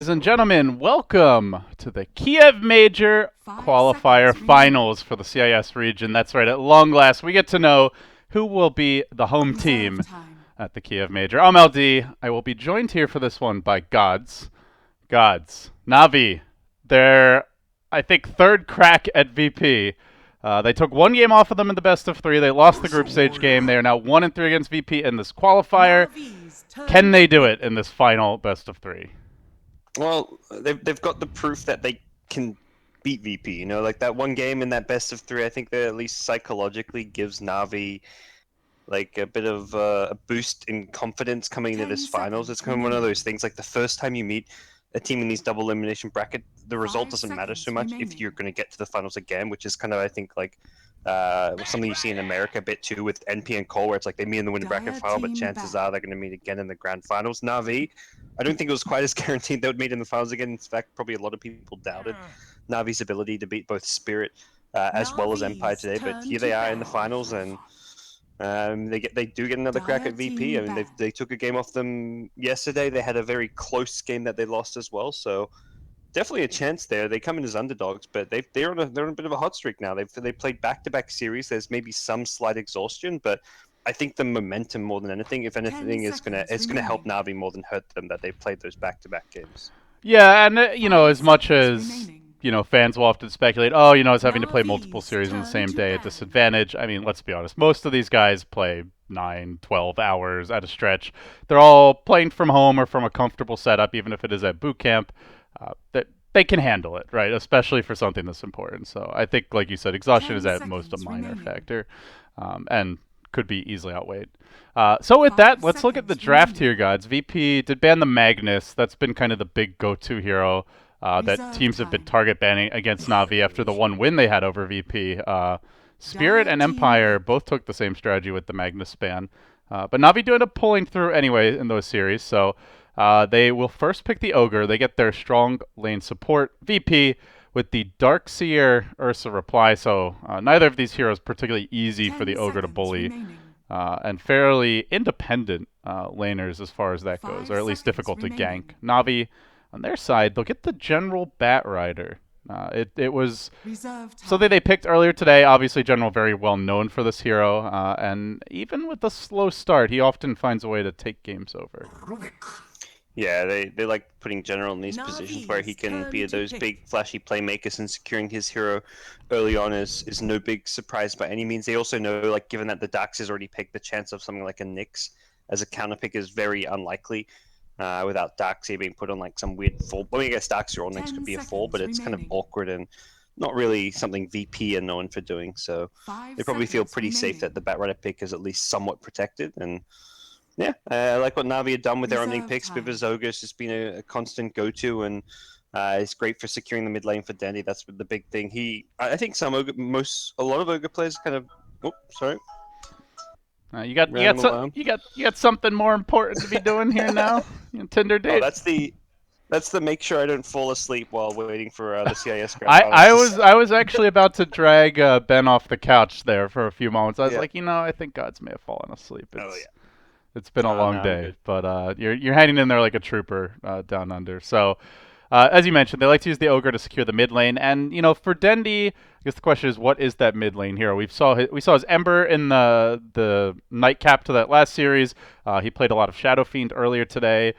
Ladies and gentlemen, welcome to the Kiev Major Qualifier Finals for the CIS region. That's right, at long last, we get to know who will be the home team at the Kiev Major. I'm LD. I will be joined here for this one by Gods. Navi, their, I think, third crack at VP. They took one game off of them in the best of three. They lost the group stage game. They are now 1-3 against VP in this qualifier. Can they do it in this final best of three? Well, they've got the proof that they can beat VP. You know, like that one game in that best of three. I think that at least psychologically gives Navi like a bit of a boost in confidence coming into this finals. It's kind of one of those things. Like the first time you meet a team in these double elimination bracket, the result doesn't matter so much if you're going to get to the finals again, which is kind of I think like something you see in America a bit too with NP and Cole, where it's like they meet in the winner bracket final, but chances are they're going to meet again in the grand finals. Navi, I don't think it was quite as guaranteed they would meet in the finals again. In fact, probably a lot of people doubted Navi's ability to beat both Spirit as well as Empire today, but here they are in the finals, and they do get another crack at VP. I mean, they took a game off them yesterday. They had a very close game that they lost as well, so definitely a chance there. They come in as underdogs, but they're on a bit of a hot streak now. They played back-to-back series. There's maybe some slight exhaustion, but I think the momentum more than anything, if anything, is gonna help Navi more than hurt them that they played those back-to-back games. Yeah, and as much as fans will often speculate, it's having to play multiple series in the same day at disadvantage. I mean, let's be honest. Most of these guys play 9, 12 hours at a stretch. They're all playing from home or from a comfortable setup, even if it is at boot camp. That they can handle it, right? Especially for something that's important. So I think, like you said, exhaustion is at most a minor factor, and could be easily outweighed. So with that, let's look at the draft here, guys. VP did ban the Magnus. That's been kind of the big go-to hero that teams have been target banning against Navi after the one win they had over VP. Spirit and Empire both took the same strategy with the Magnus ban. But Navi do end up pulling through anyway in those series. So they will first pick the Ogre. They get their strong lane support. VP with the Darkseer Ursa reply. So neither of these heroes particularly easy for the Ogre to bully. And fairly independent laners as far as that goes, or at least difficult to gank. Navi, on their side, they'll get the General Batrider. It was something they picked earlier today. Obviously, General very well known for this hero, and even with a slow start, he often finds a way to take games over. Yeah, they like putting General in these positions where he can be those big flashy playmakers, and securing his hero early on is no big surprise by any means. They also know, like, given that the Dax is already picked, the chance of something like a Nyx as a counter pick is very unlikely. Without Darkseer being put on like some weird fall. I mean, I guess Darkseer or Nyx could be a fall, but it's kind of awkward and not really something VP are known for doing. So they probably feel pretty safe that the Batrider pick is at least somewhat protected. And yeah, I like what Navi had done with their opening picks. Vivaz Ogre's just been a constant go-to, and it's great for securing the mid lane for Dendy. That's the big thing. I think a lot of Ogre players kind of. Oh, sorry. You got something more important to be doing here now. Tinder date. Oh, that's the make sure I don't fall asleep while waiting for the CIS. I was actually about to drag Ben off the couch there for a few moments. I was like, I think Gods may have fallen asleep. It's been a long day, but you're hanging in there like a trooper down under. So. As you mentioned, they like to use the Ogre to secure the mid lane, and for Dendy, I guess the question is, what is that mid lane hero? We saw his Ember in the nightcap to that last series. He played a lot of Shadow Fiend earlier today.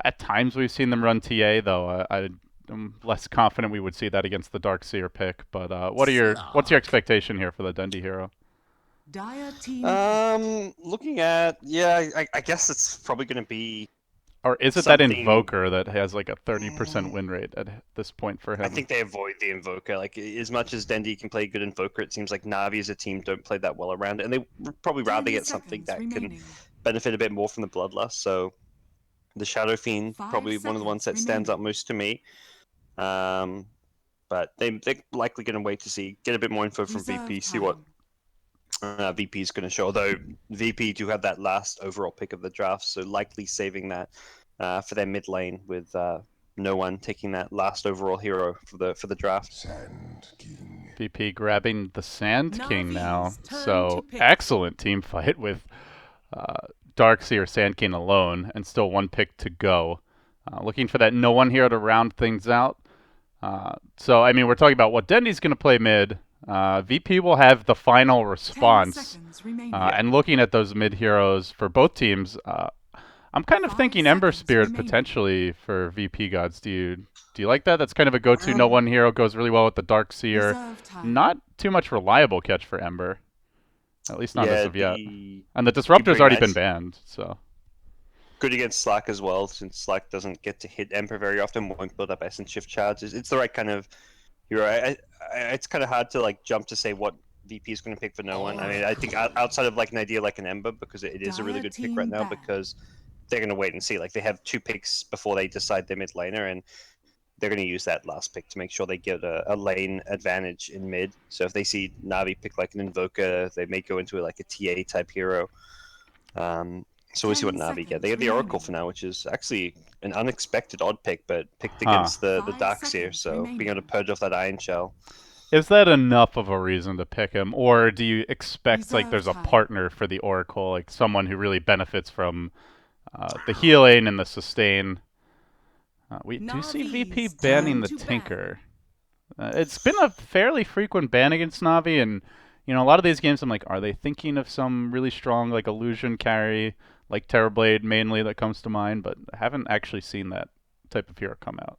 At times, we've seen them run TA, though. I'm less confident we would see that against the Darkseer pick. But what's your expectation here for the Dendy hero? Looking at I guess it's probably going to be. Or is it that Invoker that has like a 30% win rate at this point for him? I think they avoid the Invoker. Like, as much as Dendy can play good Invoker, it seems like Navi as a team don't play that well around it, and they probably rather get something that can benefit a bit more from the Bloodlust. So the Shadow Fiend, probably one of the ones that stands out most to me. But they're likely going to wait to get a bit more info from VP, see what VP is going to show. Although VP do have that last overall pick of the draft, so likely saving that for their mid lane with no one taking that last overall hero for the draft. Sand King. VP grabbing the Sand King now. So excellent team fight with Darkseer Sand King alone, and still one pick to go. Looking for that no one hero to round things out. So, I mean, we're talking about what Dendy's going to play mid. VP will have the final response. And looking at those mid heroes for both teams, I'm kind of thinking Ember Spirit potentially for VP gods. Do you like that? That's kind of a go-to. No one hero goes really well with the Dark Seer. Not too much reliable catch for Ember, at least not as of yet. And the Disruptor's already been banned, so. Good against Slack as well, since Slack doesn't get to hit Emperor very often, won't build up Essence Shift charges. It's the right kind of hero. It's kind of hard to like jump to say what VP is going to pick for no one. I mean, I think outside of like an idea like an Ember, because it is a really good pick right now, because they're going to wait and see. Like they have 2 picks before they decide their mid laner, and they're going to use that last pick to make sure they get a lane advantage in mid. So if they see Na'Vi pick like an Invoker, they may go into like a TA type hero. So we'll see what Na'Vi get. They get the Oracle for now, which is actually an unexpected odd pick, but picked against the Darkseer, so being able to purge off that Iron Shell. Is that enough of a reason to pick him, or do you expect like there's a partner for the Oracle, like someone who really benefits from the healing and the sustain? We do see VP banning the Tinker. It's been a fairly frequent ban against Na'Vi, and you know a lot of these games I'm like, are they thinking of some really strong like illusion carry, like Terrorblade mainly that comes to mind, but I haven't actually seen that type of hero come out.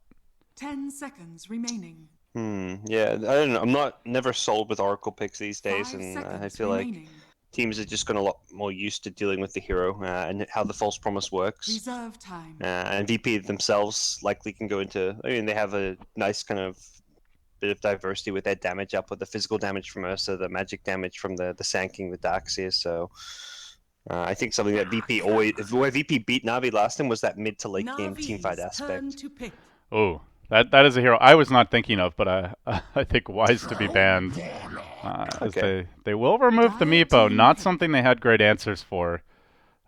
10 seconds remaining. Yeah, I don't know. I'm never sold with Oracle picks these days, and I feel like teams are just gotten a lot more used to dealing with the hero and how the false promise works. Reserve time. And VP themselves likely can go into. I mean, they have a nice kind of bit of diversity with their damage up, with the physical damage from Ursa, the magic damage from the Sand King, the Darkseer. So I think something that VP always, where VP beat Na'Vi last time, was that mid to late game teamfight aspect. Oh, that is a hero I was not thinking of, but I think wise to be banned. Okay. They will remove the Meepo, not something they had great answers for.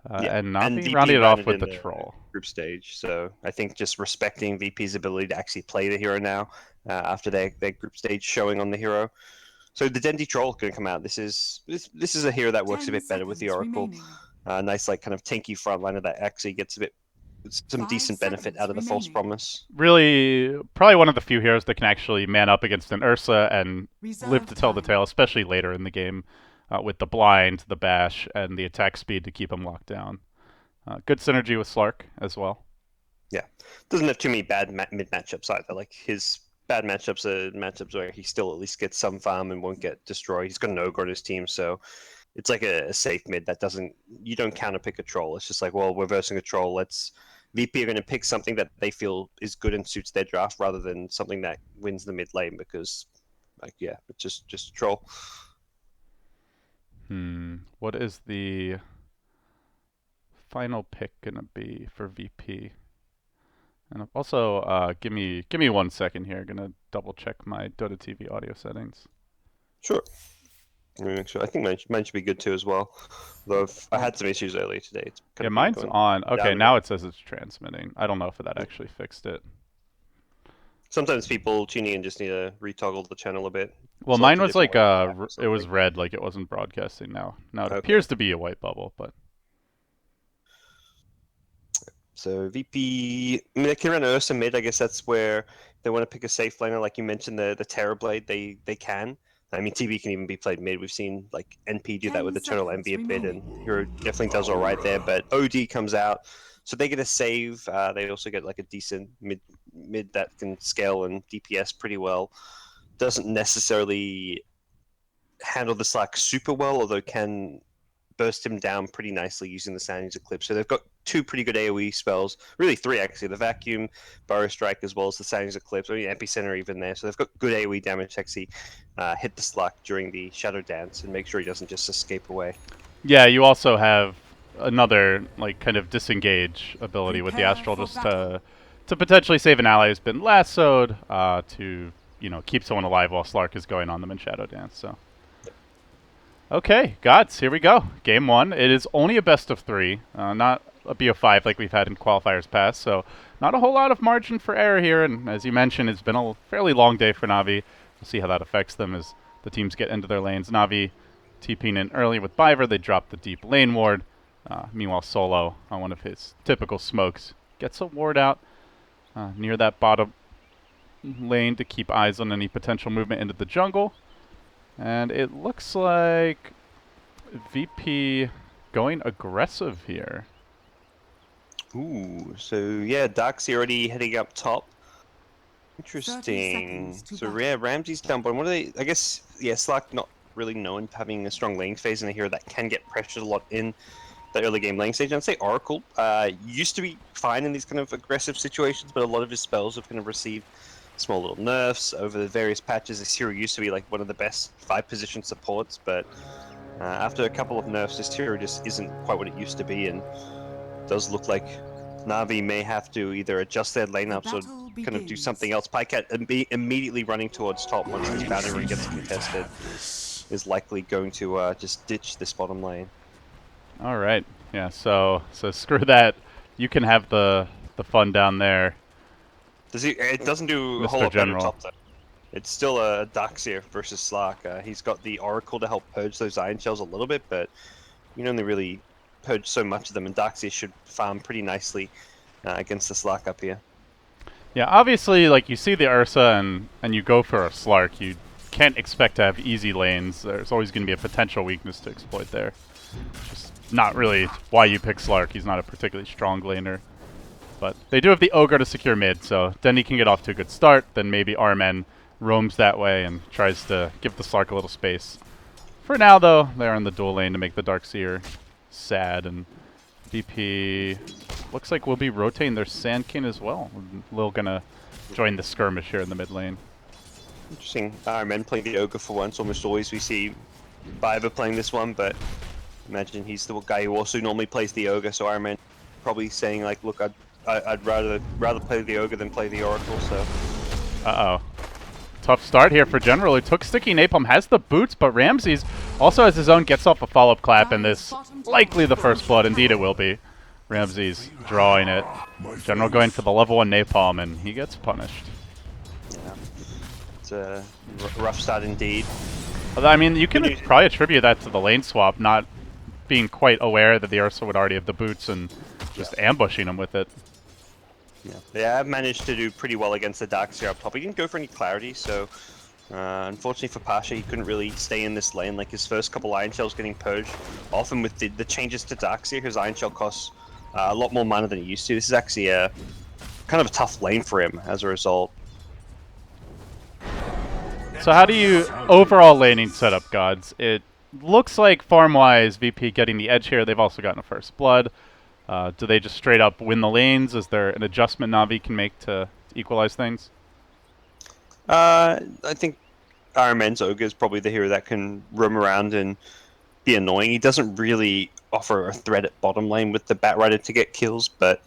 And Na'Vi rounded it off with the Troll. Group stage, so I think just respecting VP's ability to actually play the hero now after their group stage showing on the hero. So the Dendy Troll going to come out. This is a hero that works a bit better with the Oracle. Nice like kind of tanky frontliner that actually gets some decent benefit out of the false promise. Really, probably one of the few heroes that can actually man up against an Ursa and live to tell the tale, especially later in the game, with the blind, the bash, and the attack speed to keep him locked down. Good synergy with Slark as well. Yeah, doesn't have too many bad mid matchups either. Like his bad matchups are matchups where he still at least gets some farm and won't get destroyed. He's got an Ogre on his team, so it's like a safe mid that you don't counter pick a troll. It's just like, well, we're versing a troll. VP are going to pick something that they feel is good and suits their draft rather than something that wins the mid lane, because, like, yeah, it's just a troll. What is the final pick going to be for VP? And also, give me 1 second here. Going to double check my Dota TV audio settings. Sure. Let me make sure. I think mine should be good too as well. Though I had some issues earlier today. Yeah, mine's on. Okay, now it says it's transmitting. I don't know if that actually fixed it. Sometimes people tuning in just need to retoggle the channel a bit. Well, mine was like it was red, like it wasn't broadcasting now. Now it appears to be a white bubble, but. So VP, I mean, they can run Ursa mid. I guess that's where they want to pick a safe laner, like you mentioned, the Terrorblade. They can. I mean, TV can even be played mid. We've seen like NP do that with Eternal Envy a bit, and Hero definitely does all right there. But OD comes out, so they get a save. They also get like a decent mid that can scale and DPS pretty well. Doesn't necessarily handle the Slack super well, although can burst him down pretty nicely using the Sandings Eclipse. So they've got 2 pretty good AoE spells, really 3 actually, the Vacuum, Burrow Strike, as well as the Sandings Eclipse, I mean Epicenter even there. So they've got good AoE damage to actually hit the Slack during the Shadow Dance and make sure he doesn't just escape away. Yeah, you also have another like kind of disengage ability with the Astral, just to potentially save an ally who's been lassoed, to keep someone alive while Slark is going on them in Shadow Dance. So. Okay, gods, here we go. Game 1. It is only a best of 3, not a BO5 like we've had in qualifiers past, so not a whole lot of margin for error here, and as you mentioned, it's been a fairly long day for Na'Vi. We'll see how that affects them as the teams get into their lanes. Na'Vi TPing in early with Biver, they drop the deep lane ward. Meanwhile, Solo, on one of his typical smokes, gets a ward out. near that bottom lane to keep eyes on any potential movement into the jungle. And it looks like VP going aggressive here. Ooh, so yeah, Dark's already heading up top. 30 Interesting. seconds to So battle. yeah, Ramsey's down bottom. What are they? I guess yeah, Slack not really known for having a strong lane phase and a hero that can get pressured a lot in the early game lane stage. I'd say Oracle used to be fine in these kind of aggressive situations, but a lot of his spells have kind of received small little nerfs over the various patches. This hero used to be like one of the best 5-position supports, but after a couple of nerfs, this hero just isn't quite what it used to be, and does look like Na'Vi may have to either adjust their lane ups or battle kind of do begins. something else. Pycat immediately running towards top once this boundary ring gets contested is likely going to just ditch this bottom lane. All right. Yeah. So screw that. You can have the fun down there, Does he? It doesn't do a whole Mr. lot better General. top though. It's still a Darkseer versus Slark. He's got the Oracle to help purge those Iron Shells a little bit, but you can only really purge so much of them, and Darkseer should farm pretty nicely against the Slark up here. Yeah, obviously, like, you see the Ursa and you go for a Slark. You can't expect to have easy lanes. There's always going to be a potential weakness to exploit there. Just not really why you pick Slark. He's not a particularly strong laner. But they do have the Ogre to secure mid, so Dendy can get off to a good start. Then maybe Armen roams that way and tries to give the Slark a little space. For now, though, they're in the dual lane to make the Darkseer sad, and VP looks like we'll be rotating their Sand King as well. Lil gonna join the skirmish here in the mid lane. Interesting. Men playing the Ogre for once. Almost always we see Biver playing this one, but imagine he's the guy who also normally plays the Ogre, so Ironman probably saying like, look, I'd rather play the Ogre than play the Oracle, so... Uh-oh. Tough start here for General, who took Sticky Napalm, has the boots, but Ramses also has his own, gets off a follow-up clap, and this likely the first blood. Indeed it will be. Ramses drawing it. General going for the level 1 Napalm, and he gets punished. Yeah. It's a rough start indeed. I mean, you can probably attribute that to the lane swap, not being quite aware that the Ursa would already have the boots and just ambushing him with it. Yeah, I've managed to do pretty well against the Darkseer up top. He didn't go for any clarity, so unfortunately for Pasha, he couldn't really stay in this lane. Like his first couple Iron Shells getting purged. Often with the changes to Darkseer, his Iron Shell costs a lot more mana than he used to. This is actually a kind of a tough lane for him as a result. So how do you overall laning setup, Gods? It looks like farm-wise, VP getting the edge here. They've also gotten a first blood. Do they just straight up win the lanes? Is there an adjustment Na'Vi can make to equalize things? I think Ironman's Ogre is probably the hero that can roam around and be annoying. He doesn't really offer a threat at bottom lane with the Batrider to get kills, but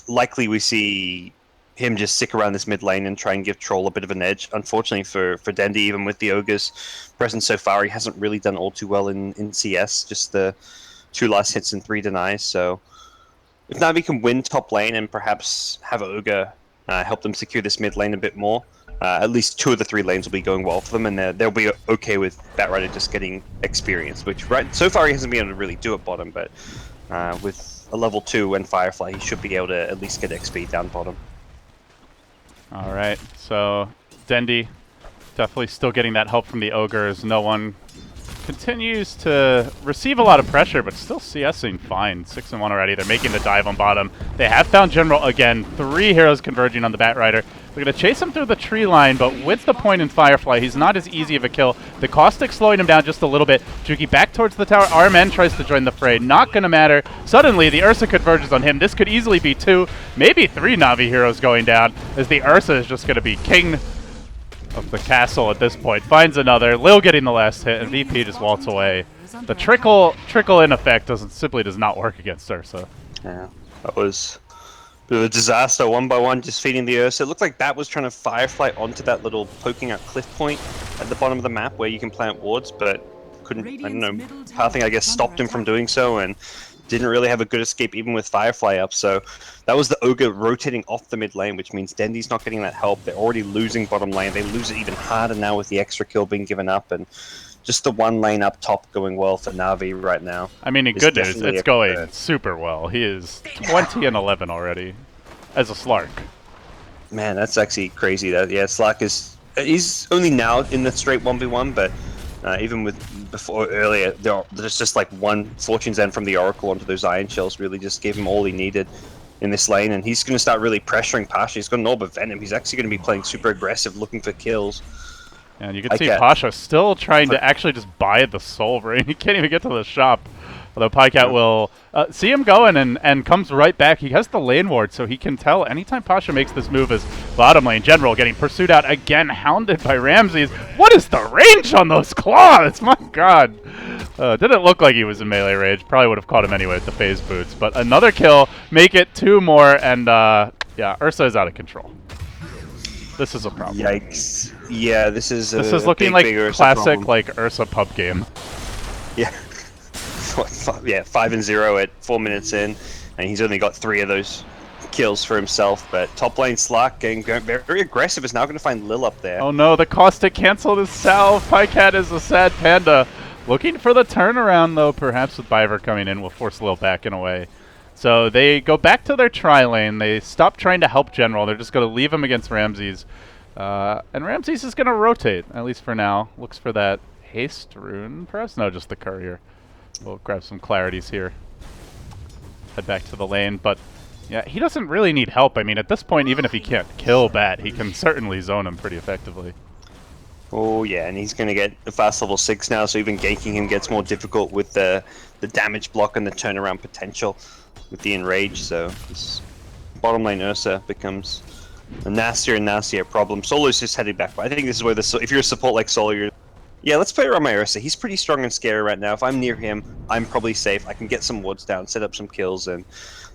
likely we see him just stick around this mid lane and try and give Troll a bit of an edge. Unfortunately for Dendy, even with the Ogre's presence so far, he hasn't really done all too well in CS, just the 2 last hits and 3 denies, so if Na'Vi can win top lane and perhaps have Ogre help them secure this mid lane a bit more, at least 2 of the 3 lanes will be going well for them, and they'll be okay with Batrider just getting experience, which so far he hasn't been able to really do at bottom, but with a level 2 and Firefly, he should be able to at least get XP down bottom. Alright, so Dendy definitely still getting that help from the Ogres. No one continues to receive a lot of pressure, but still CSing fine. 6-1 already. They're making the dive on bottom. They have found General again. 3 heroes converging on the Batrider. They're going to chase him through the tree line, but with the point in Firefly, he's not as easy of a kill. The Caustic slowing him down just a little bit. Juki back towards the tower. Armen tries to join the fray. Not going to matter. Suddenly, the Ursa converges on him. This could easily be 2, maybe 3 Na'Vi heroes going down, as the Ursa is just going to be king of the castle at this point. Finds another. Lil getting the last hit, and VP just walks away. The trickle in effect simply does not work against Ursa. Yeah, that was a bit of a disaster. 1 by 1, just feeding the Ursa. It looked like Bat was trying to Firefly onto that little poking out cliff point at the bottom of the map where you can plant wards, but couldn't. I don't know. Pathing, I guess, stopped him from doing so, and didn't really have a good escape even with Firefly up, so that was the Ogre rotating off the mid lane, which means Dendy's not getting that help. They're already losing bottom lane. They lose it even harder now with the extra kill being given up, and just the 1 lane up top going well for Na'Vi right now. I mean, in good news, it's going super well. He is 20 and 11 already. as a Slark. Man, that's actually crazy. That yeah, Slack he's only now in the straight 1v1, but even before earlier, there's just like one Fortune's End from the Oracle onto those Iron Shells really just gave him all he needed in this lane, and he's going to start really pressuring Pasha. He's got an Orb of Venom. He's actually going to be playing super aggressive, looking for kills. And you can see Pasha still trying to actually just buy the Soul Ring. He can't even get to the shop. Although Pycat will see him going and comes right back. He has the lane ward, so he can tell anytime Pasha makes this move as bottom lane. General getting pursued out again, hounded by Ramses. What is the range on those claws? My god. Didn't look like he was in melee range. Probably would have caught him anyway with the phase boots. But another kill, make it 2 more, and yeah, Ursa is out of control. This is a problem. Yikes. Yeah, this is looking like classic like Ursa pub game. Yeah. Yeah, 5-0 at 4 minutes in, and he's only got 3 of those kills for himself. But top lane Slack getting very aggressive is now going to find Lil up there. Oh no, the caustic canceled his salve. Pycat is a sad panda. Looking for the turnaround though, perhaps with Biver coming in will force Lil back in a way. So they go back to their tri lane. They stop trying to help General. They're just going to leave him against Ramses. And Ramses is going to rotate, at least for now. Looks for that haste rune. Perhaps no, just the courier. We'll grab some clarities here. Head back to the lane, but yeah, he doesn't really need help. I mean, at this point, even if he can't kill Bat, he can certainly zone him pretty effectively. Oh yeah, and he's going to get a fast level 6 now, so even ganking him gets more difficult with the damage block and the turnaround potential with the enrage. So this bottom lane Ursa becomes a nastier and nastier problem. Solo's just heading back, but I think this is where if you're a support like Solo, you're yeah, let's play around my Ursa. He's pretty strong and scary right now. If I'm near him, I'm probably safe. I can get some wards down, set up some kills, and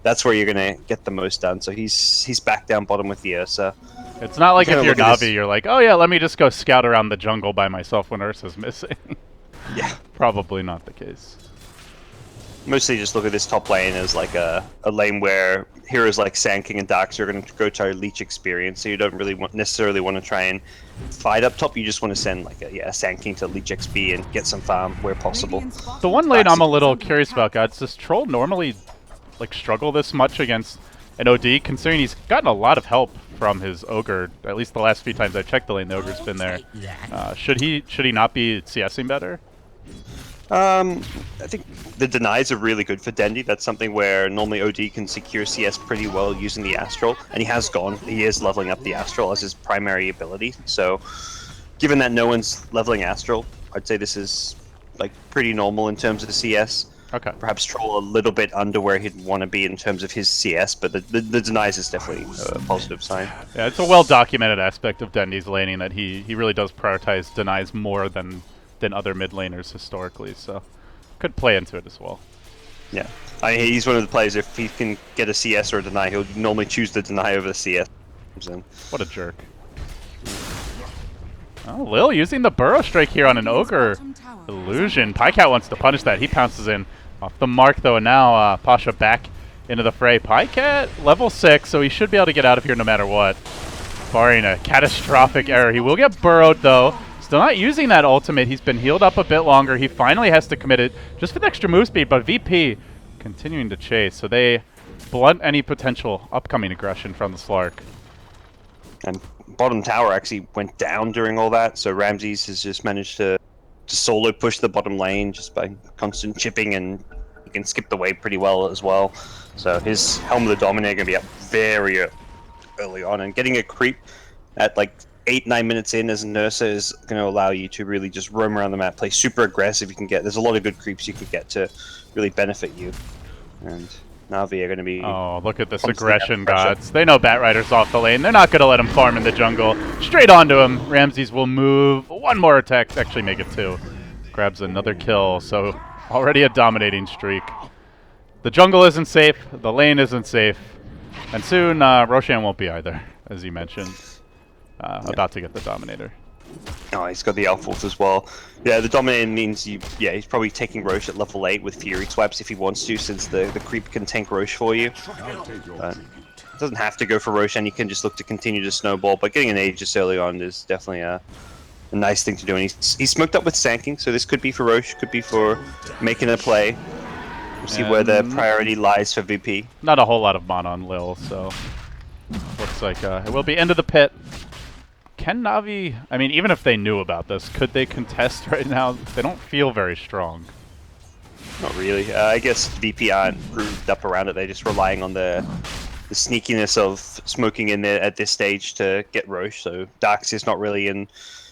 that's where you're going to get the most done. So he's back down bottom with the Ursa. It's not like if you're Navi, you're like, oh yeah, let me just go scout around the jungle by myself when Ursa's missing. Yeah. Probably not the case. Mostly just look at this top lane as like a lane where heroes like Sand King and Darks are going to go to leech experience, so you don't really necessarily want to try and fight up top. You just want to send like a Sand King to leech XP and get some farm where possible. The one lane I'm a little curious about, guys, does Troll normally like struggle this much against an OD, considering he's gotten a lot of help from his Ogre, at least the last few times I checked the lane, the Ogre's been there. Should he not be CSing better? I think the denies are really good for Dendy. That's something where normally OD can secure CS pretty well using the Astral, and he is leveling up the Astral as his primary ability. So, given that no one's leveling Astral, I'd say this is like pretty normal in terms of the CS. Okay. Perhaps Troll a little bit under where he'd want to be in terms of his CS, but the denies is definitely a positive sign. Yeah, it's a well-documented aspect of Dendy's laning that he really does prioritize denies more than other mid laners historically, so could play into it as well. Yeah, he's one of the players, if he can get a CS or a deny, he'll normally choose the deny over the CS. What a jerk. Oh, Lil using the Burrow Strike here on an Ogre illusion. Pycat wants to punish that. He pounces in off the mark though, and now Pasha back into the fray. Pycat level 6, so he should be able to get out of here no matter what, barring a catastrophic error. He will get burrowed though. Still not using that ultimate. He's been healed up a bit longer. He finally has to commit it just for the extra move speed, but VP continuing to chase. So they blunt any potential upcoming aggression from the Slark. And bottom tower actually went down during all that, so Ramses has just managed to solo push the bottom lane just by constant chipping, and he can skip the wave pretty well as well. So his Helm of the Dominator going to be up very early on, and getting a creep at like 8-9 minutes in as a Nursa is going to allow you to really just roam around the map, play super aggressive. There's a lot of good creeps you can get to really benefit you. And Na'Vi are going to be... Oh, look at this aggression, gods. They know Batrider's off the lane. They're not going to let him farm in the jungle. Straight onto him. Ramses will move. One more attack to actually make it 2. Grabs another kill, so already a dominating streak. The jungle isn't safe. The lane isn't safe. And soon, Roshan won't be either, as you mentioned. About to get the Dominator. Oh, he's got the Elf as well. Yeah, the Dominator means he's probably taking Roche at level 8 with Fury Swipes if he wants to, since the creep can tank Roche for you. Doesn't have to go for Roche, and you can just look to continue to snowball, but getting an Aegis early on is definitely a nice thing to do. And he's smoked up with Sand King, so this could be for Roche, could be for making a play. We'll see where the priority lies for VP. Not a whole lot of mana on Lil, so Looks like it will be into the pit. Can Na'Vi... I mean, even if they knew about this, could they contest right now? They don't feel very strong. Not really. I guess VP aren't grouped up around it. They're just relying on the sneakiness of smoking in there at this stage to get Roche. So Darks is not really in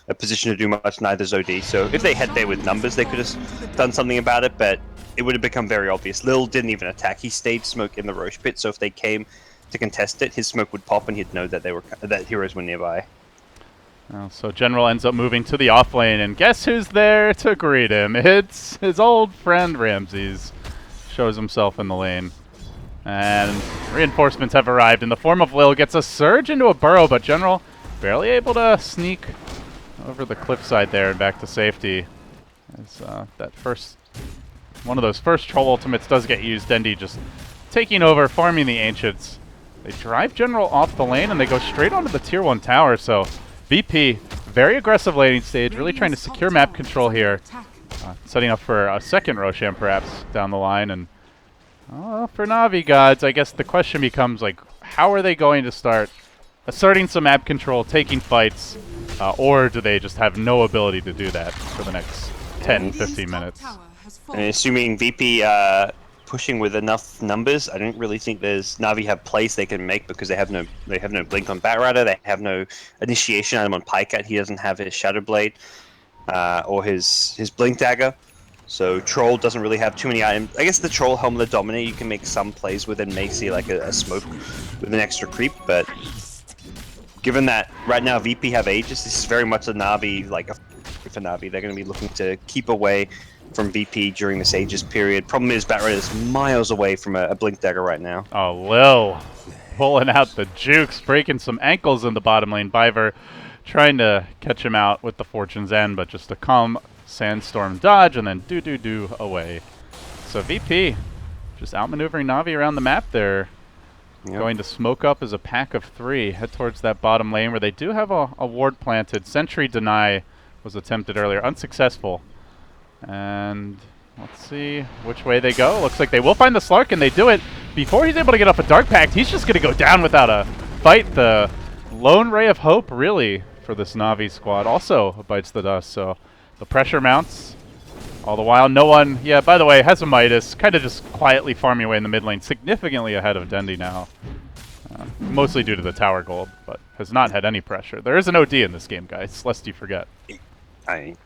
a position to do much, neither is OD. So if they had there with numbers, they could have done something about it, but it would have become very obvious. Lil didn't even attack. He stayed smoke in the Roche pit, so if they came to contest it, his smoke would pop and he'd know that that heroes were nearby. So General ends up moving to the off lane, and guess who's there to greet him? It's his old friend Ramses. Shows himself in the lane. And reinforcements have arrived in the form of Lil. Gets a surge into a burrow, but General barely able to sneak over the cliffside there and back to safety. As that first... one of those first troll ultimates does get used. Dendi just taking over, farming the Ancients. They drive General off the lane, and they go straight onto the tier 1 tower, so... VP, very aggressive laning stage, really trying to secure map control here. Setting up for a second Roshan perhaps down the line. And for Na'Vi gods, I guess the question becomes, like, how are they going to start asserting some map control, taking fights, or do they just have no ability to do that for the next 10, 15 minutes? And assuming VP pushing with enough numbers, I don't really think there's Na'Vi have plays they can make because they have no blink on Batrider, they have no initiation item on Pycat. He doesn't have his Shadow Blade or his blink dagger. So Troll doesn't really have too many items. I guess the Troll Helm of the Dominator you can make some plays with and make see like a smoke with an extra creep, but given that right now VP have Aegis, this is very much a Na'Vi, like for Na'Vi. They're going to be looking to keep away from VP during this Aegis period. Problem is, Batrider is miles away from a Blink Dagger right now. Oh, Lil pulling out the jukes, breaking some ankles in the bottom lane. Biver trying to catch him out with the Fortune's End, but just a calm Sandstorm dodge and then do away. So VP just outmaneuvering Na'Vi around the map there. Yep. Going to smoke up as a pack of 3, head towards that bottom lane where they do have a ward planted. Sentry Deny was attempted earlier, unsuccessful. And let's see which way they go. Looks like they will find the Slark, and they do it. Before he's able to get off a Dark Pact, he's just going to go down without a fight. The lone ray of hope, really, for this Na'Vi squad also bites the dust. So the pressure mounts. All the while, no one... Yeah, by the way, has a Midas. Kind of just quietly farming away in the mid lane. Significantly ahead of Dendi now. Mostly due to the tower gold, but has not had any pressure. There is an OD in this game, guys, lest you forget.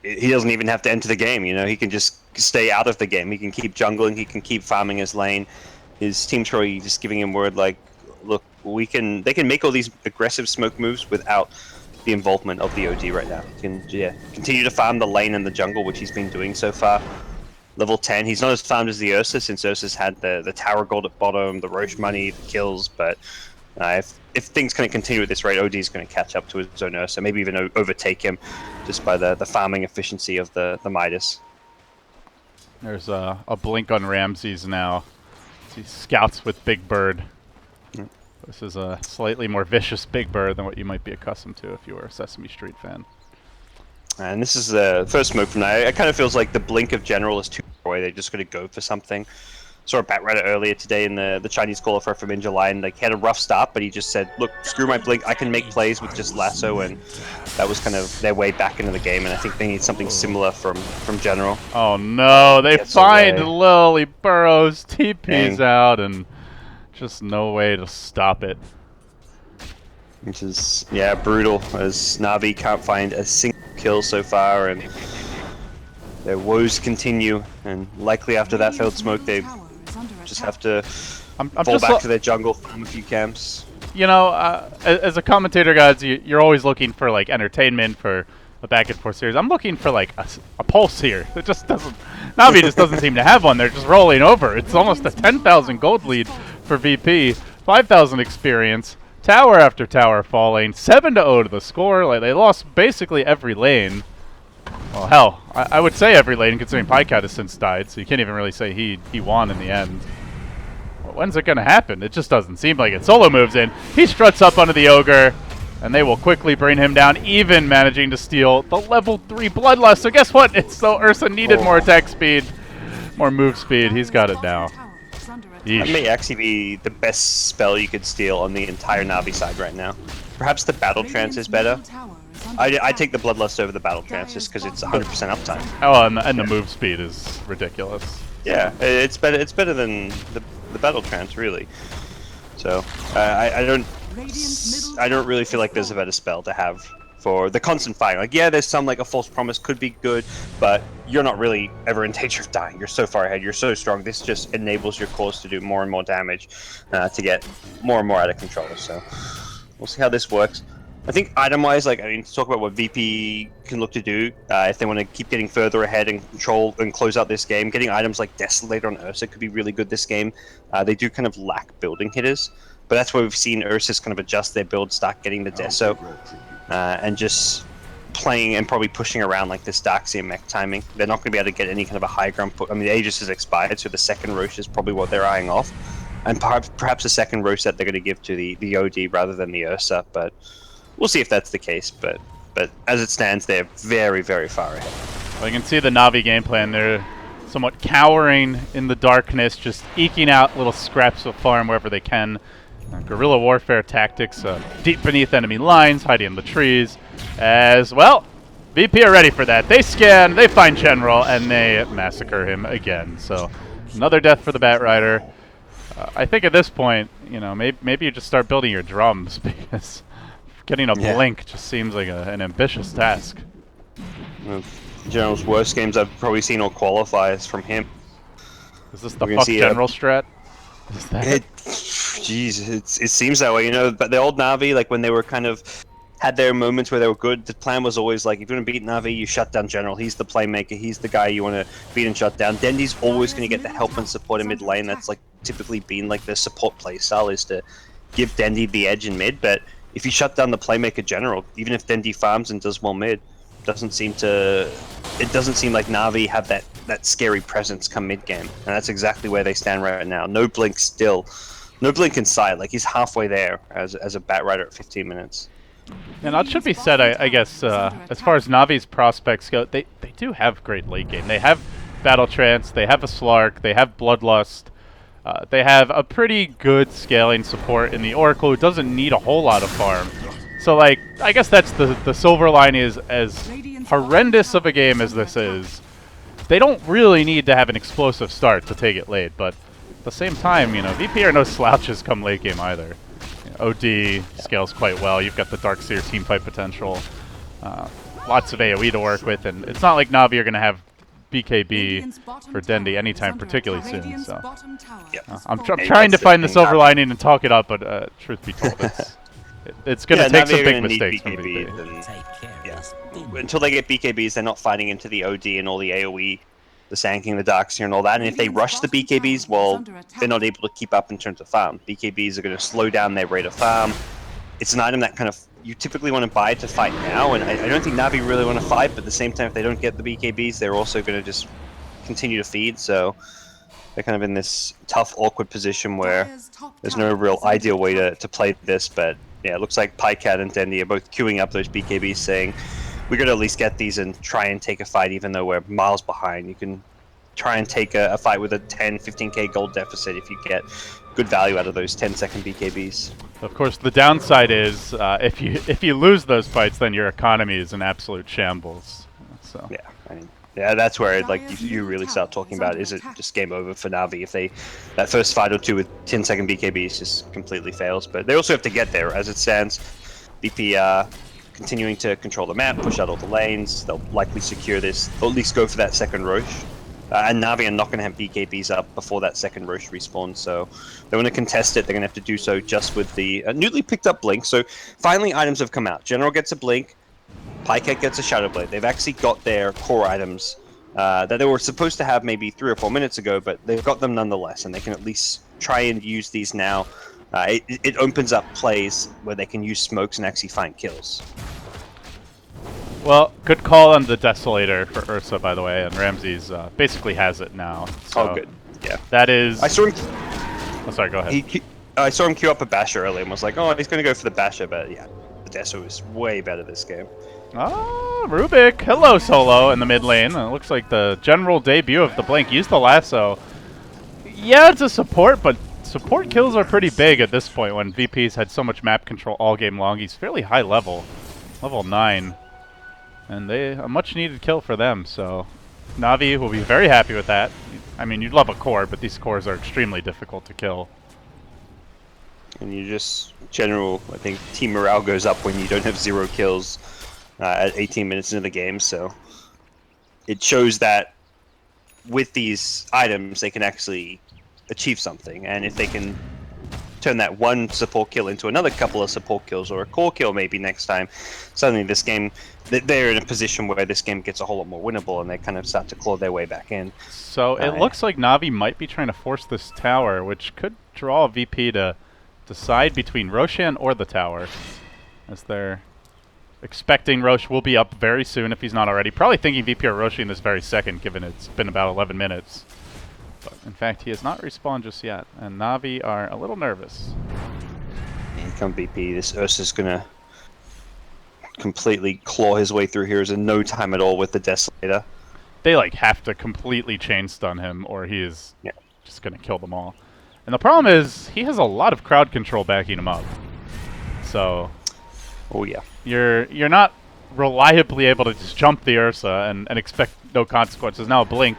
He doesn't even have to enter the game, you know. He can just stay out of the game. He can keep jungling. He can keep farming his lane. His team's probably just giving him word like, look, they can make all these aggressive smoke moves without the involvement of the OD right now. He can continue to farm the lane and the jungle, which he's been doing so far. Level 10. He's not as farmed as the Ursa, since Ursa's had the tower gold at bottom, the Roche money, the kills, but if things kind of continue at this rate, OD is going to catch up to his own Ursa, maybe even overtake him just by the farming efficiency of the Midas. There's a blink on Ramses now. He scouts with Big Bird. Yep. This is a slightly more vicious Big Bird than what you might be accustomed to if you were a Sesame Street fan. And this is the first smoke from now. It kind of feels like the blink of General is too far away. They're just going to go for something. Saw a Batrider earlier today in the Chinese qualifier from July, and like he had a rough start, but he just said, "Look, screw my blink. I can make plays with just lasso," and that was kind of their way back into the game. And I think they need something similar from General. Oh no! They find Lil. He burrows, TP's out, and just no way to stop it. Which is brutal, as Na'Vi can't find a single kill so far, and their woes continue. And likely after that failed smoke, they just have to fall back to their jungle, farm a few camps. You know, as a commentator, guys, you're always looking for like entertainment, for a back and forth series. I'm looking for like a pulse here. It just doesn't. Na'Vi just doesn't seem to have one. They're just rolling over. It's almost a 10,000 gold lead for VP, 5,000 experience. Tower after tower falling, 7-0 to the score. Like they lost basically every lane. Well, hell, I would say every lane, considering Pycat has since died, so you can't even really say he won in the end. Well, when's it gonna happen? It just doesn't seem like it. Solo moves in. He struts up onto the Ogre, and they will quickly bring him down, even managing to steal the level 3 Bloodlust. So guess what? It's so Ursa needed more attack speed, more move speed. He's got it now. That Yeesh. may actually be the best spell you could steal on the entire Navi side right now. Perhaps the Battle Trance is better. I take the Bloodlust over the Battle Trance just because it's 100% uptime. Oh, and the move speed is ridiculous. Yeah, it's better. It's better than the Battle Trance, really. So I don't really feel like there's a better spell to have for the constant fighting. Like, yeah, there's some, like, a False Promise could be good, but you're not really ever in danger of dying. You're so far ahead. You're so strong. This just enables your cores to do more and more damage to get more and more out of control. So we'll see how this works. I think item-wise, like, I mean, to talk about what VP can look to do if they want to keep getting further ahead and control and close out this game. Getting items like Desolator on Ursa could be really good this game. They do kind of lack building hitters, but that's where we've seen Ursus kind of adjust their build, start getting the Deso, and just playing and probably pushing around like this Darkseer mech timing. They're not going to be able to get any kind of a high ground put. I mean, the Aegis is expired, so the second Roche is probably what they're eyeing off. And perhaps the second Roche that they're going to give to the OD rather than the Ursa, but we'll see if that's the case. But as it stands, they're very, very far ahead. Well, you can see the Navi game plan. They're somewhat cowering in the darkness, just eking out little scraps of farm wherever they can. Guerrilla warfare tactics, deep beneath enemy lines, hiding in the trees. As well, VP are ready for that. They scan, they find General, and they massacre him again. So another death for the Bat Rider. I think at this point, you know, maybe you just start building your drums, because getting a blink just seems like an ambitious task. General's worst games I've probably seen all qualifiers from him. Is this the fuck General strat? Is that? Jeez, it seems that way, you know. But the old Navi, like when they were kind of had their moments where they were good, the plan was always like, if you want to beat Navi, you shut down General. He's the playmaker. He's the guy you want to beat and shut down. Dendi's always going to get the help and support in mid lane. That's like typically been like the support play style, is to give Dendi the edge in mid. But if you shut down the playmaker General, even if Dendi farms and does well mid, it doesn't seem like Navi have that scary presence come mid game, and that's exactly where they stand right now. No blink still, no blink inside. Like, he's halfway there as a Bat Rider at 15 minutes. And that should be said, I guess, as far as Navi's prospects go, they do have great late game. They have Battle Trance, they have a Slark, they have Bloodlust, they have a pretty good scaling support in the Oracle, who doesn't need a whole lot of farm. So, like, I guess that's the silver line, is as horrendous of a game as this is, they don't really need to have an explosive start to take it late, but at the same time, you know, VP are no slouches come late game either. OD scales quite well. You've got the Darkseer teamfight potential. Lots of AoE to work with, and it's not like Navi are going to have BKB for Dendi anytime particularly soon. So I'm trying to find the silver lining and talk it up, but truth be told, it's going to take some big mistakes from VP. Until they get BKBs, they're not fighting into the OD and all the AoE, the Sand the Darkseer and all that. And if they rush the BKBs, well, they're not able to keep up in terms of farm. BKBs are going to slow down their rate of farm. It's an item that kind of you typically want to buy to fight now, and I don't think Navi really want to fight, but at the same time, if they don't get the BKBs, they're also going to just continue to feed, so they're kind of in this tough, awkward position where there's no real ideal way to play this, but yeah, it looks like Pycat and Dendi are both queuing up those BKBs, saying, we got to at least get these and try and take a fight, even though we're miles behind. You can try and take a fight with a 10, 15k gold deficit if you get good value out of those 10-second BKBs. Of course, the downside is if you lose those fights, then your economy is in absolute shambles. So yeah, I mean, yeah, that's where you really start talking about, is it just game over for Navi if that first fight or two with 10-second BKBs just completely fails. But they also have to get there. As it stands, BP continuing to control the map, push out all the lanes. They'll likely secure this, or at least go for that second Roche. And Navi are not going to have BKBs up before that second Roche respawn, so they want to contest it. They're going to have to do so just with the newly picked up Blink. So finally items have come out. General gets a Blink, Pycat gets a Shadow Blade. They've actually got their core items that they were supposed to have maybe 3 or 4 minutes ago, but they've got them nonetheless, and they can at least try and use these now. It opens up plays where they can use smokes and actually find kills. Well, good call on the Desolator for Ursa, by the way, and Ramses basically has it now. So oh, good. Yeah. That is... I saw him... Oh, sorry, go ahead. I saw him queue up a Basher earlier and was like, oh, he's going to go for the Basher, but yeah, the Deso is way better this game. Oh, Rubik. Hello, Solo in the mid lane. It looks like the general debut of the Blink. Use the lasso. Yeah, it's a support, but support kills are pretty big at this point when VP's had so much map control all game long. He's fairly high level, level 9. And a much needed kill for them, so Navi will be very happy with that. I mean, you'd love a core, but these cores are extremely difficult to kill. And you just, I think team morale goes up when you don't have 0 kills at 18 minutes into the game, so it shows that with these items they can actually achieve something, and if they can turn that one support kill into another couple of support kills or a core kill maybe next time, suddenly this game, they're in a position where this game gets a whole lot more winnable and they kind of start to claw their way back in. So it looks like Navi might be trying to force this tower, which could draw VP to decide between Roshan or the tower, as they're expecting Rosh will be up very soon if he's not already. Probably thinking VP or Roshan this very second, given it's been about 11 minutes. But in fact, he has not respawned just yet, and Navi are a little nervous. Here come VP. This Ursa's gonna completely claw his way through here in no time at all with the Desolator. They like have to completely chain stun him, or he is just gonna kill them all. And the problem is he has a lot of crowd control backing him up. So, oh yeah, you're not reliably able to just jump the Ursa and expect no consequences. Now a blink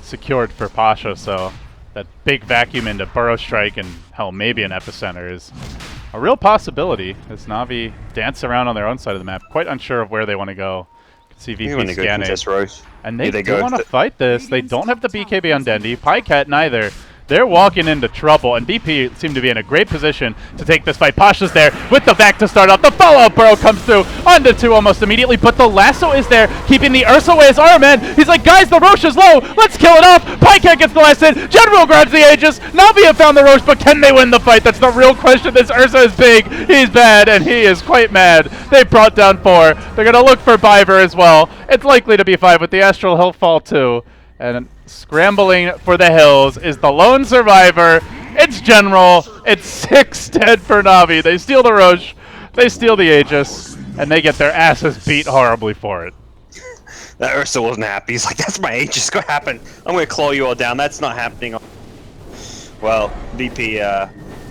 secured for Pasha, so that big vacuum into Burrow Strike and hell, maybe an Epicenter is a real possibility as Navi dance around on their own side of the map, quite unsure of where they want to go. You can see VP scanning. And they do want to fight this. They don't have the BKB on Dendi. Pycat neither. They're walking into trouble, and BP seem to be in a great position to take this fight. Pasha's there with the back to start off. The follow-up Burrow comes through onto 2 almost immediately, but the lasso is there, keeping the Ursa away as Arman. He's like, guys, the Rosh is low. Let's kill it off. Pycat gets the last hit. General grabs the Aegis. Navi have found the Rosh, but can they win the fight? That's the real question. This Ursa is big. He's bad, and he is quite mad. They brought down 4. They're going to look for Biver as well. It's likely to be 5 with the Astral Hill fall too. And scrambling for the hills is the lone survivor. It's General. It's 6 dead for Navi. They steal the Roche, they steal the Aegis, and they get their asses beat horribly for it. That Ursa wasn't happy. He's like, that's my Aegis. Go happen. I'm going to claw you all down. That's not happening. Well, BP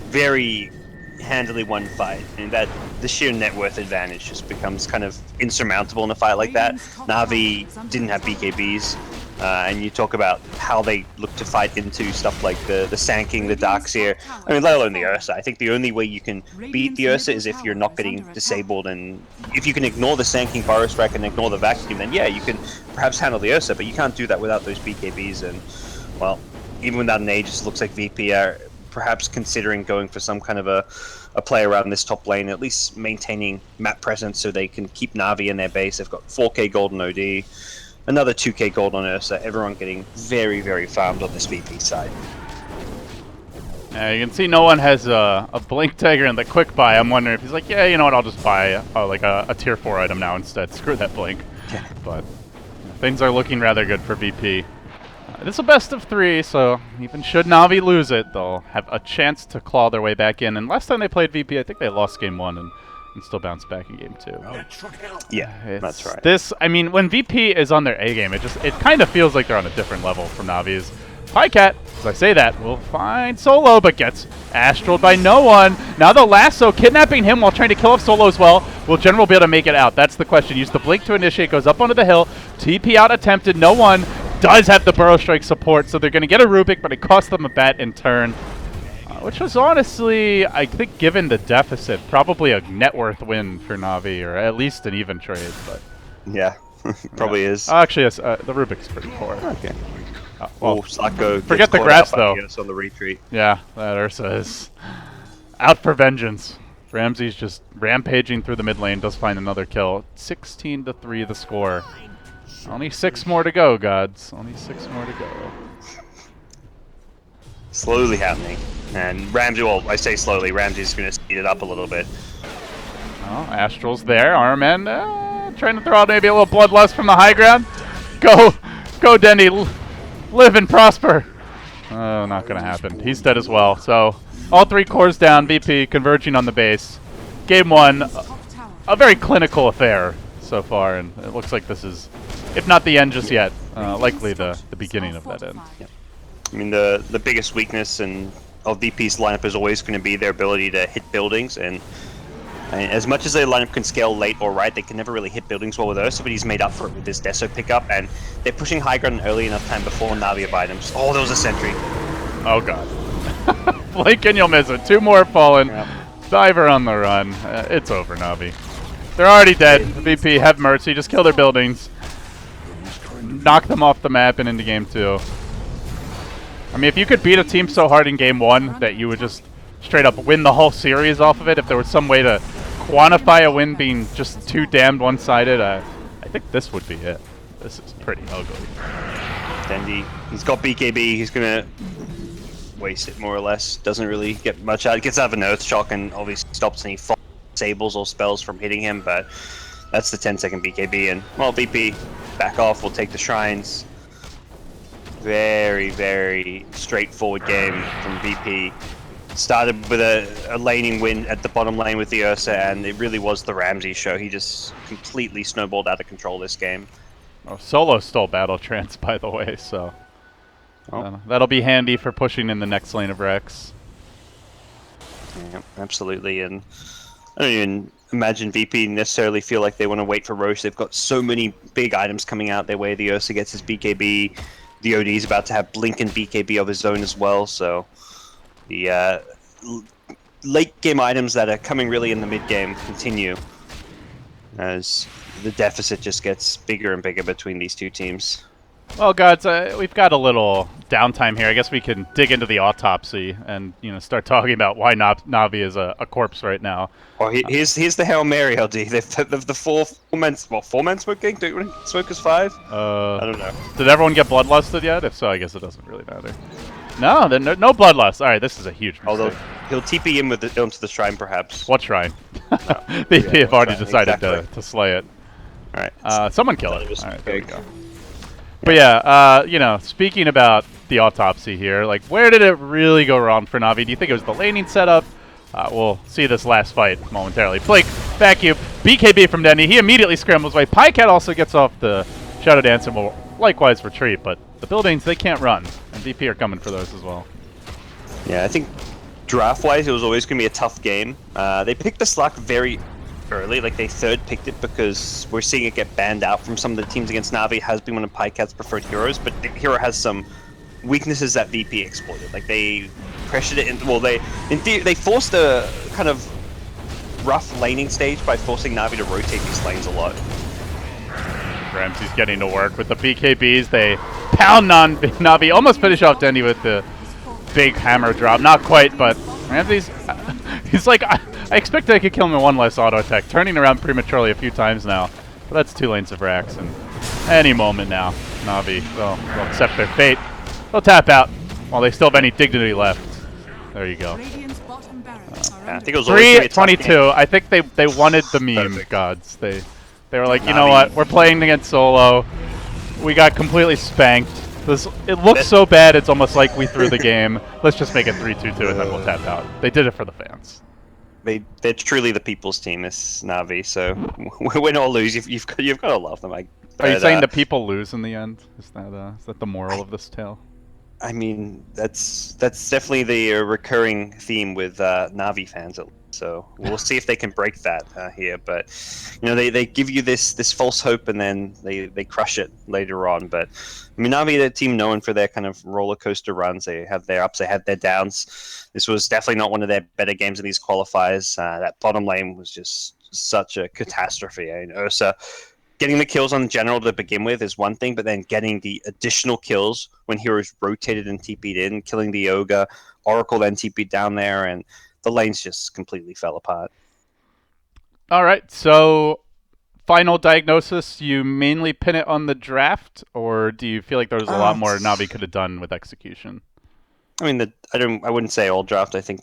very handily won fight, and that the sheer net worth advantage just becomes kind of insurmountable in a fight like that. Navi didn't have BKBs. And you talk about how they look to fight into stuff like the Sanking, the Darkseer, I mean, let alone the Ursa. I think the only way you can beat the Ursa is if you're not getting disabled, and if you can ignore the Sanking Burrow Strike and ignore the Vacuum, then yeah, you can perhaps handle the Ursa, but you can't do that without those BKBs, and, well, even without an Aegis, it looks like VP are perhaps considering going for some kind of a play around this top lane, at least maintaining map presence so they can keep Navi in their base. They've got 4k gold on OD. Another 2k gold on Ursa, everyone getting very, very farmed on this VP side. You can see no one has a Blink Dagger and the Quick Buy. I'm wondering if he's like, yeah, you know what, I'll just buy like a tier 4 item now instead. Screw that Blink. Yeah. But things are looking rather good for VP. This is a best of 3, so even should Navi lose it, they'll have a chance to claw their way back in. And last time they played VP, I think they lost game 1 and still bounce back in game 2. Yeah, that's right. This, I mean, when VP is on their A game, it kind of feels like they're on a different level from Navi's. Pycat, as I say that, will find Solo, but gets astraled by no one. Now the lasso kidnapping him while trying to kill off Solo as well. Will General be able to make it out? That's the question. Use the blink to initiate, goes up onto the hill. TP out attempted, no one. Does have the Burrow Strike support, so they're going to get a Rubik, but it costs them a bat in turn. Which was honestly, I think, given the deficit, probably a net worth win for Navi, or at least an even trade. But yeah, probably is. Actually, yes, the Rubik's pretty poor. Okay. Well, Sacco forget the grass, though. On the retreat. Yeah, that Ursa is out for vengeance. Ramsey's just rampaging through the mid lane, does find another kill. 16-3 the score. Only 6 more to go, gods. Only 6 more to go. Slowly happening. And Ramsey, well, I say slowly, Ramsey's going to speed it up a little bit. Oh, Astral's there. Armen trying to throw out maybe a little bloodlust from the high ground. Go, Dendi. Live and prosper. Oh, not going to happen. He's dead as well. So, all 3 cores down. VP converging on the base. Game 1, a very clinical affair so far. And it looks like this is, if not the end just yet, likely the beginning of that end. Yep. I mean, the biggest weakness of VP's lineup is always going to be their ability to hit buildings, and as much as their lineup can scale late or right, they can never really hit buildings well with Ursa, but he's made up for it with this Deso pickup, and they're pushing high ground early enough time before Navi have items. Oh, there was a sentry. Oh god. Blink and you'll miss it. 2 more fallen. Yep. Diver on the run. It's over, Navi. They're already dead. VP, have mercy. Just kill their buildings. Knock them off the map and into game 2. I mean, if you could beat a team so hard in game 1 that you would just straight up win the whole series off of it, if there was some way to quantify a win being just too damned one-sided, I think this would be it. This is pretty ugly. Dendi, he's got BKB, he's gonna waste it more or less. Doesn't really get much out. Gets out of an Earth Shock and obviously stops any sables or spells from hitting him, but that's the 10-second BKB, and well, VP back off, we'll take the shrines. Very, very straightforward game from VP. Started with a laning win at the bottom lane with the Ursa, and it really was the Ramsey show. He just completely snowballed out of control this game. Oh, Solo stole Battle Trance, by the way, so that'll be handy for pushing in the next lane of Rex. Yeah, absolutely, and I don't even imagine VP necessarily feel like they want to wait for Roche. They've got so many big items coming out their way. The Ursa gets his BKB. The OD is about to have Blink and BKB of his own as well, so the late game items that are coming really in the mid game continue as the deficit just gets bigger and bigger between these two teams. Well, gods, we've got a little downtime here. I guess we can dig into the autopsy and start talking about why Navi is a corpse right now. Well, here's the Hail Mary, LD. The four-man smoking? Do you smoke as 5? I don't know. Did everyone get bloodlusted yet? If so, I guess it doesn't really matter. No, no bloodlust. All right, this is a huge mistake. Although he'll TP in onto the shrine, perhaps. What shrine? They have already decided to slay it. All right. Someone kill it. All right, there we go. But yeah, speaking about the autopsy here, like, where did it really go wrong for Navi? Do you think it was the laning setup? We'll see this last fight momentarily. Blake, vacuum, BKB from Denny. He immediately scrambles away. Pycat also gets off the Shadow Dance and will likewise retreat, but the buildings, they can't run, and VP are coming for those as well. Yeah, I think draft-wise, it was always going to be a tough game. They picked the Slack very early, like they third-picked it because we're seeing it get banned out from some of the teams against Navi. It has been one of Pycat's preferred heroes, but the hero has some weaknesses that VP exploited. Like, they pressured it in, well, they forced a kind of rough laning stage by forcing Navi to rotate these lanes a lot. Ramsey's getting to work with the BKBs. They pound on Navi, almost finish off Dendy with the big hammer drop. Not quite, but Ramsey's, he's like, I expected I could kill him in one less auto attack, turning around prematurely a few times now. But that's 2 lanes of Rax, and any moment now, Navi will accept their fate. They'll tap out while they still have any dignity left. There you go. I think it was 3-22. I think they wanted the meme. Perfect. Gods. They were like, you know what? We're playing against Solo. We got completely spanked. It looks so bad. It's almost like we threw the game. Let's just make it 3-2-2 and then we'll tap out. They did it for the fans. They're truly the people's team, this Navi. So win or lose, you've got to love them. Are you saying the people lose in the end? Is that the moral of this tale? I mean, that's definitely the recurring theme with Navi fans. So we'll see if they can break that here. But they give you this false hope and then they crush it later on. But I mean, Navi, the team known for their kind of roller coaster runs. They have their ups, they have their downs. This was definitely not one of their better games in these qualifiers. That bottom lane was just such a catastrophe. I mean, Ursa getting the kills on general to begin with is one thing, but then getting the additional kills when heroes rotated and TP'd in, killing the Ogre, Oracle then TP'd down there, and the lanes just completely fell apart. All right, so final diagnosis, you mainly pin it on the draft, or do you feel like there was a lot more Navi could have done with execution? I mean, I wouldn't say all draft. I think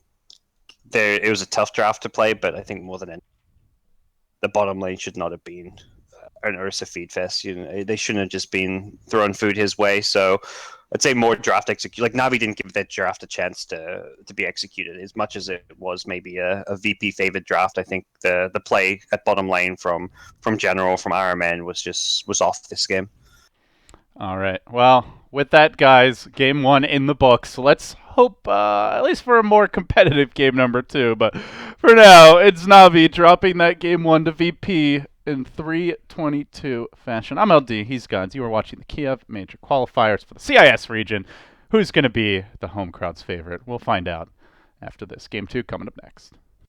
it was a tough draft to play, but I think more than anything, the bottom lane should not have been an Ursa feed fest. They shouldn't have just been throwing food his way. So I'd say more draft execute. Like, Navi didn't give that draft a chance to be executed as much as it was maybe a VP favored draft. I think the play at bottom lane from General, from RMN was off this game. All right. Well, with that, guys, game 1 in the books. Let's hope, at least for a more competitive game number 2. But for now, it's Navi dropping that game 1 to VP in 3:22 fashion. I'm LD. He's Gods. You are watching the Kiev Major Qualifiers for the CIS region. Who's going to be the home crowd's favorite? We'll find out after this. Game 2 coming up next.